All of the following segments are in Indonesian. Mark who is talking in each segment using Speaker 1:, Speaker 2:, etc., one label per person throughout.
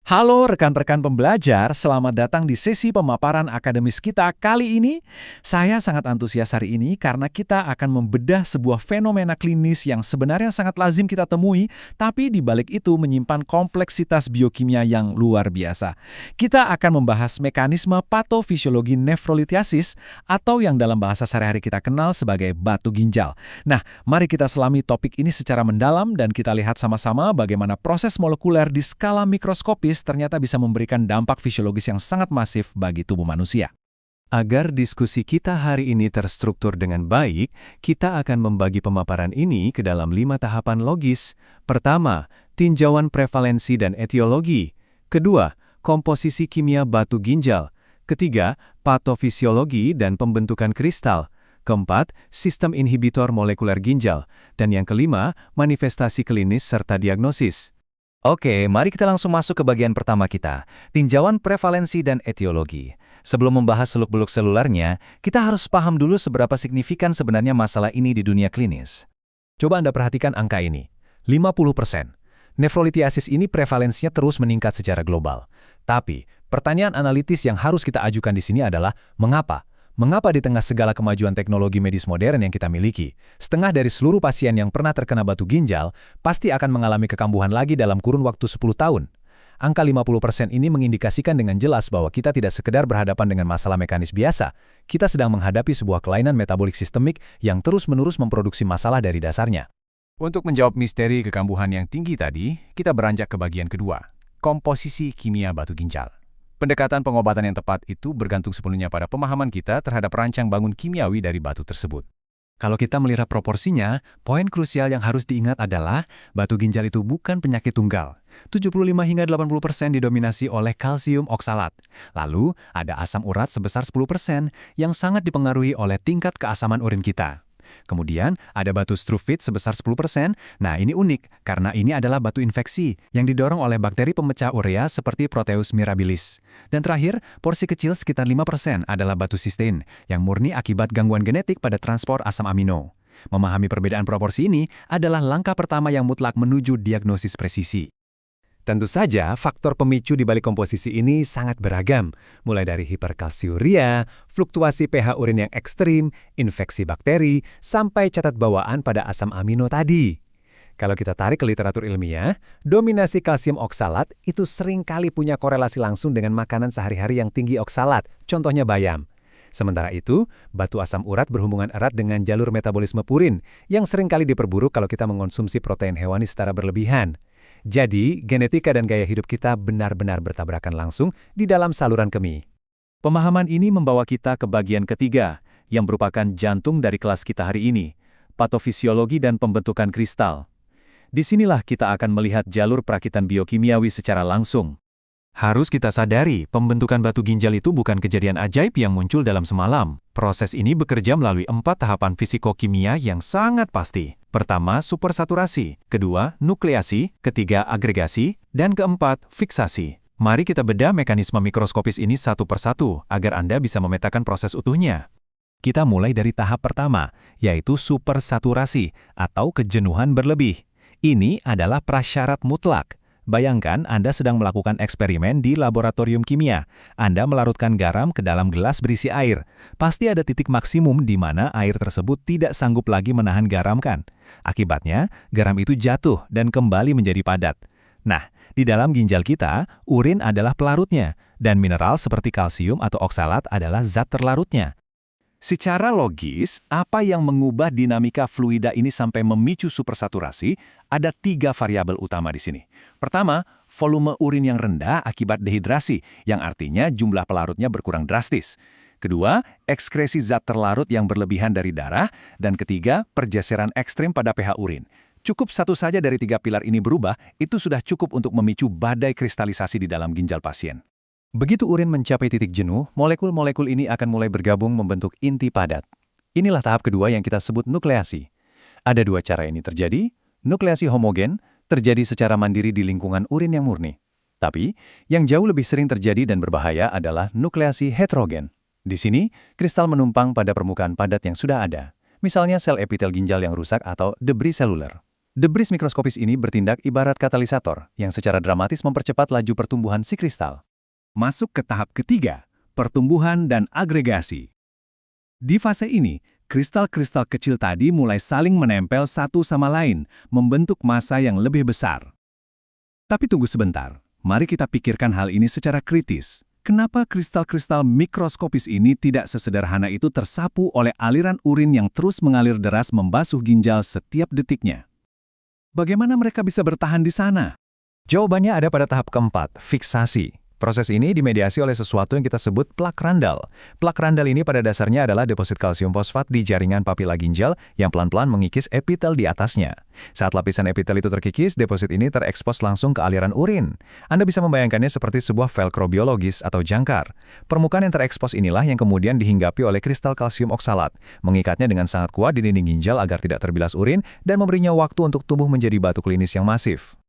Speaker 1: Halo rekan-rekan pembelajar, selamat datang di sesi pemaparan akademis kita kali ini. Saya sangat antusias hari ini karena kita akan membedah sebuah fenomena klinis yang sebenarnya sangat lazim kita temui, tapi di balik itu menyimpan kompleksitas biokimia yang luar biasa. Kita akan membahas mekanisme patofisiologi nefrolitiasis atau yang dalam bahasa sehari-hari kita kenal sebagai batu ginjal. Nah, mari kita selami topik ini secara mendalam dan kita lihat sama-sama bagaimana proses molekuler di skala mikroskopis ternyata bisa memberikan dampak fisiologis yang sangat masif bagi tubuh manusia.
Speaker 2: Agar diskusi kita hari ini terstruktur dengan baik, kita akan membagi pemaparan ini ke dalam 5 tahapan logis. Pertama, tinjauan prevalensi dan etiologi. Kedua, komposisi kimia batu ginjal. Ketiga, patofisiologi dan pembentukan kristal. Keempat, sistem inhibitor molekuler ginjal. Dan yang kelima, manifestasi klinis serta diagnosis.
Speaker 3: Oke, mari kita langsung masuk ke bagian pertama kita, tinjauan prevalensi dan etiologi. Sebelum membahas seluk-beluk selularnya, kita harus paham dulu seberapa signifikan sebenarnya masalah ini di dunia klinis.
Speaker 1: Coba Anda perhatikan angka ini, 50%. Nefrolitiasis ini prevalensinya terus meningkat secara global. Tapi, pertanyaan analitis yang harus kita ajukan di sini adalah, mengapa? Mengapa di tengah segala kemajuan teknologi medis modern yang kita miliki, setengah dari seluruh pasien yang pernah terkena batu ginjal pasti akan mengalami kekambuhan lagi dalam kurun waktu 10 tahun? Angka 50% ini mengindikasikan dengan jelas bahwa kita tidak sekedar berhadapan dengan masalah mekanis biasa, kita sedang menghadapi sebuah kelainan metabolik sistemik yang terus-menerus memproduksi masalah dari dasarnya. Untuk menjawab misteri kekambuhan yang tinggi tadi, kita beranjak ke bagian kedua, komposisi kimia batu ginjal. Pendekatan pengobatan yang tepat itu bergantung sepenuhnya pada pemahaman kita terhadap rancang bangun kimiawi dari batu tersebut. Kalau kita melihat proporsinya, poin krusial yang harus diingat adalah batu ginjal itu bukan penyakit tunggal. 75 hingga 80% didominasi oleh kalsium oksalat. Lalu, ada asam urat sebesar 10% yang sangat dipengaruhi oleh tingkat keasaman urin kita. Kemudian, ada batu struvit sebesar 10%. Nah, ini unik karena ini adalah batu infeksi yang didorong oleh bakteri pemecah urea seperti Proteus mirabilis. Dan terakhir, porsi kecil sekitar 5% adalah batu sistein yang murni akibat gangguan genetik pada transport asam amino. Memahami perbedaan proporsi ini adalah langkah pertama yang mutlak menuju diagnosis presisi. Tentu saja, faktor pemicu di balik komposisi ini sangat beragam, mulai dari hiperkalsiuria, fluktuasi pH urin yang ekstrim, infeksi bakteri, sampai catat bawaan pada asam amino tadi. Kalau kita tarik ke literatur ilmiah, dominasi kalsium oksalat itu sering kali punya korelasi langsung dengan makanan sehari-hari yang tinggi oksalat, contohnya bayam. Sementara itu, batu asam urat berhubungan erat dengan jalur metabolisme purin, yang sering kali diperburuk kalau kita mengonsumsi protein hewani secara berlebihan. Jadi, genetika dan gaya hidup kita benar-benar bertabrakan langsung di dalam saluran kemih. Pemahaman ini membawa kita ke bagian ketiga, yang merupakan jantung dari kelas kita hari ini, patofisiologi dan pembentukan kristal. Disinilah kita akan melihat jalur perakitan biokimiawi secara langsung. Harus kita sadari, pembentukan batu ginjal itu bukan kejadian ajaib yang muncul dalam semalam. Proses ini bekerja melalui 4 tahapan fisikokimia yang sangat pasti. Pertama, supersaturasi. Kedua, nukleasi. Ketiga, agregasi. Dan keempat, fiksasi. Mari kita bedah mekanisme mikroskopis ini satu persatu, agar Anda bisa memetakan proses utuhnya. Kita mulai dari tahap pertama, yaitu supersaturasi atau kejenuhan berlebih. Ini adalah prasyarat mutlak. Bayangkan Anda sedang melakukan eksperimen di laboratorium kimia. Anda melarutkan garam ke dalam gelas berisi air. Pasti ada titik maksimum di mana air tersebut tidak sanggup lagi menahan garam kan? Akibatnya, garam itu jatuh dan kembali menjadi padat. Nah, di dalam ginjal kita, urin adalah pelarutnya, dan mineral seperti kalsium atau oksalat adalah zat terlarutnya. Secara logis, apa yang mengubah dinamika fluida ini sampai memicu supersaturasi? Ada 3 variabel utama di sini. Pertama, volume urin yang rendah akibat dehidrasi, yang artinya jumlah pelarutnya berkurang drastis. Kedua, ekskresi zat terlarut yang berlebihan dari darah. Dan ketiga, pergeseran ekstrim pada pH urin. Cukup satu saja dari 3 pilar ini berubah, itu sudah cukup untuk memicu badai kristalisasi di dalam ginjal pasien. Begitu urin mencapai titik jenuh, molekul-molekul ini akan mulai bergabung membentuk inti padat. Inilah tahap kedua yang kita sebut nukleasi. Ada 2 cara ini terjadi. Nukleasi homogen terjadi secara mandiri di lingkungan urin yang murni. Tapi, yang jauh lebih sering terjadi dan berbahaya adalah nukleasi heterogen. Di sini, kristal menumpang pada permukaan padat yang sudah ada. Misalnya sel epitel ginjal yang rusak atau debris seluler. Debris mikroskopis ini bertindak ibarat katalisator yang secara dramatis mempercepat laju pertumbuhan si kristal.
Speaker 2: Masuk ke tahap ketiga, pertumbuhan dan agregasi. Di fase ini, kristal-kristal kecil tadi mulai saling menempel satu sama lain, membentuk massa yang lebih besar. Tapi tunggu sebentar, mari kita pikirkan hal ini secara kritis. Kenapa kristal-kristal mikroskopis ini tidak sesederhana itu tersapu oleh aliran urin yang terus mengalir deras membasuh ginjal setiap detiknya? Bagaimana mereka bisa bertahan di sana?
Speaker 1: Jawabannya ada pada tahap keempat, fiksasi. Proses ini dimediasi oleh sesuatu yang kita sebut plak randal. Plak randal ini pada dasarnya adalah deposit kalsium fosfat di jaringan papila ginjal yang pelan-pelan mengikis epitel di atasnya. Saat lapisan epitel itu terkikis, deposit ini terekspos langsung ke aliran urin. Anda bisa membayangkannya seperti sebuah velcro biologis atau jangkar. Permukaan yang terekspos inilah yang kemudian dihinggapi oleh kristal kalsium oksalat, mengikatnya dengan sangat kuat di dinding ginjal agar tidak terbilas urin dan memberinya waktu untuk tumbuh menjadi batu klinis yang masif.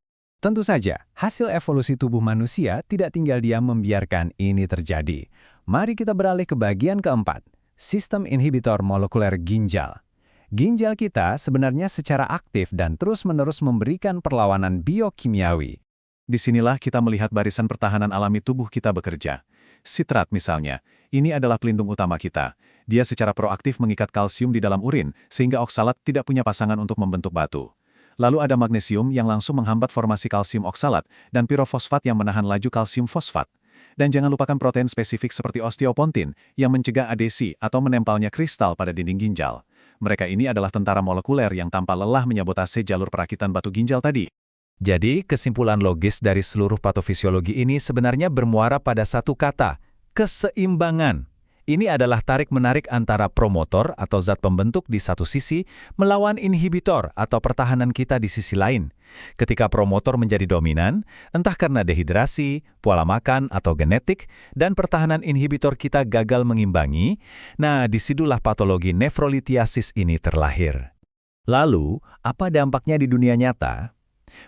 Speaker 1: Tentu saja, hasil evolusi tubuh manusia tidak tinggal diam membiarkan ini terjadi. Mari kita beralih ke bagian keempat, sistem inhibitor molekuler ginjal. Ginjal kita sebenarnya secara aktif dan terus-menerus memberikan perlawanan biokimiawi.
Speaker 2: Disinilah kita melihat barisan pertahanan alami tubuh kita bekerja. Sitrat misalnya, ini adalah pelindung utama kita. Dia secara proaktif mengikat kalsium di dalam urin, sehingga oksalat tidak punya pasangan untuk membentuk batu. Lalu ada magnesium yang langsung menghambat formasi kalsium oksalat dan pirofosfat yang menahan laju kalsium fosfat. Dan jangan lupakan protein spesifik seperti osteopontin yang mencegah adesi atau menempelnya kristal pada dinding ginjal. Mereka ini adalah tentara molekuler yang tanpa lelah menyabotase jalur perakitan batu ginjal tadi.
Speaker 1: Jadi, kesimpulan logis dari seluruh patofisiologi ini sebenarnya bermuara pada satu kata, keseimbangan. Ini adalah tarik-menarik antara promotor atau zat pembentuk di satu sisi melawan inhibitor atau pertahanan kita di sisi lain. Ketika promotor menjadi dominan, entah karena dehidrasi, pola makan, atau genetik, dan pertahanan inhibitor kita gagal mengimbangi, nah disitulah patologi nefrolitiasis ini terlahir. Lalu, apa dampaknya di dunia nyata?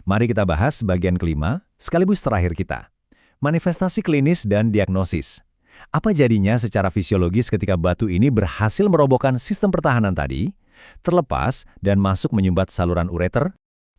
Speaker 1: Mari kita bahas bagian kelima, sekaligus terakhir kita. Manifestasi klinis dan diagnosis. Apa jadinya secara fisiologis ketika batu ini berhasil merobohkan sistem pertahanan tadi, terlepas dan masuk menyumbat saluran ureter?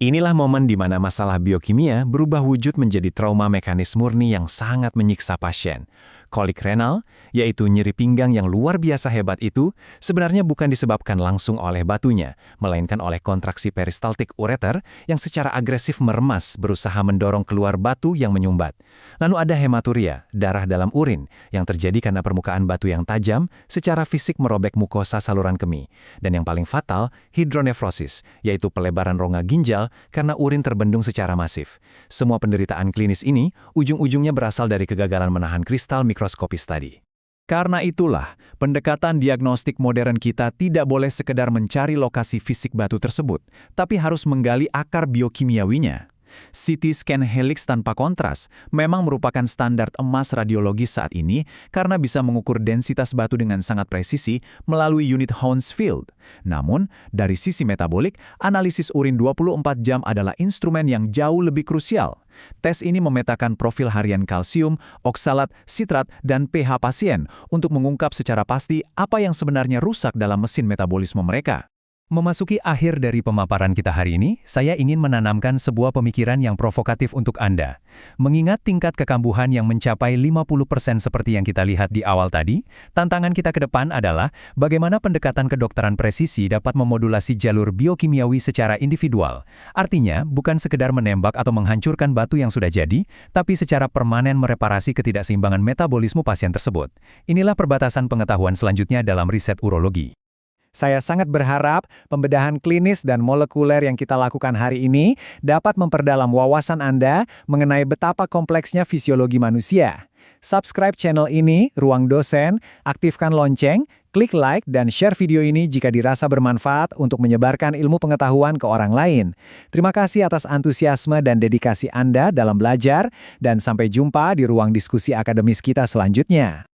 Speaker 1: Inilah momen di mana masalah biokimia berubah wujud menjadi trauma mekanis murni yang sangat menyiksa pasien. Kolik renal, yaitu nyeri pinggang yang luar biasa hebat itu, sebenarnya bukan disebabkan langsung oleh batunya, melainkan oleh kontraksi peristaltik ureter yang secara agresif meremas berusaha mendorong keluar batu yang menyumbat. Lalu ada hematuria, darah dalam urin, yang terjadi karena permukaan batu yang tajam secara fisik merobek mukosa saluran kemih. Dan yang paling fatal, hidronefrosis, yaitu pelebaran rongga ginjal karena urin terbendung secara masif. Semua penderitaan klinis ini ujung-ujungnya berasal dari kegagalan menahan kristal mikroskopis tadi. Karena itulah, pendekatan diagnostik modern kita tidak boleh sekedar mencari lokasi fisik batu tersebut, tapi harus menggali akar biokimiawinya. CT scan helix tanpa kontras memang merupakan standar emas radiologi saat ini karena bisa mengukur densitas batu dengan sangat presisi melalui unit Hounsfield. Namun, dari sisi metabolik, analisis urin 24 jam adalah instrumen yang jauh lebih krusial. Tes ini memetakan profil harian kalsium, oksalat, sitrat, dan pH pasien untuk mengungkap secara pasti apa yang sebenarnya rusak dalam mesin metabolisme mereka. Memasuki akhir dari pemaparan kita hari ini, saya ingin menanamkan sebuah pemikiran yang provokatif untuk Anda. Mengingat tingkat kekambuhan yang mencapai 50% seperti yang kita lihat di awal tadi, tantangan kita ke depan adalah bagaimana pendekatan kedokteran presisi dapat memodulasi jalur biokimiawi secara individual. Artinya, bukan sekedar menembak atau menghancurkan batu yang sudah jadi, tapi secara permanen mereparasi ketidakseimbangan metabolisme pasien tersebut. Inilah perbatasan pengetahuan selanjutnya dalam riset urologi. Saya sangat berharap pembedahan klinis dan molekuler yang kita lakukan hari ini dapat memperdalam wawasan Anda mengenai betapa kompleksnya fisiologi manusia. Subscribe channel ini, Ruang Dosen, aktifkan lonceng, klik like dan share video ini jika dirasa bermanfaat untuk menyebarkan ilmu pengetahuan ke orang lain. Terima kasih atas antusiasme dan dedikasi Anda dalam belajar, dan sampai jumpa di ruang diskusi akademis kita selanjutnya.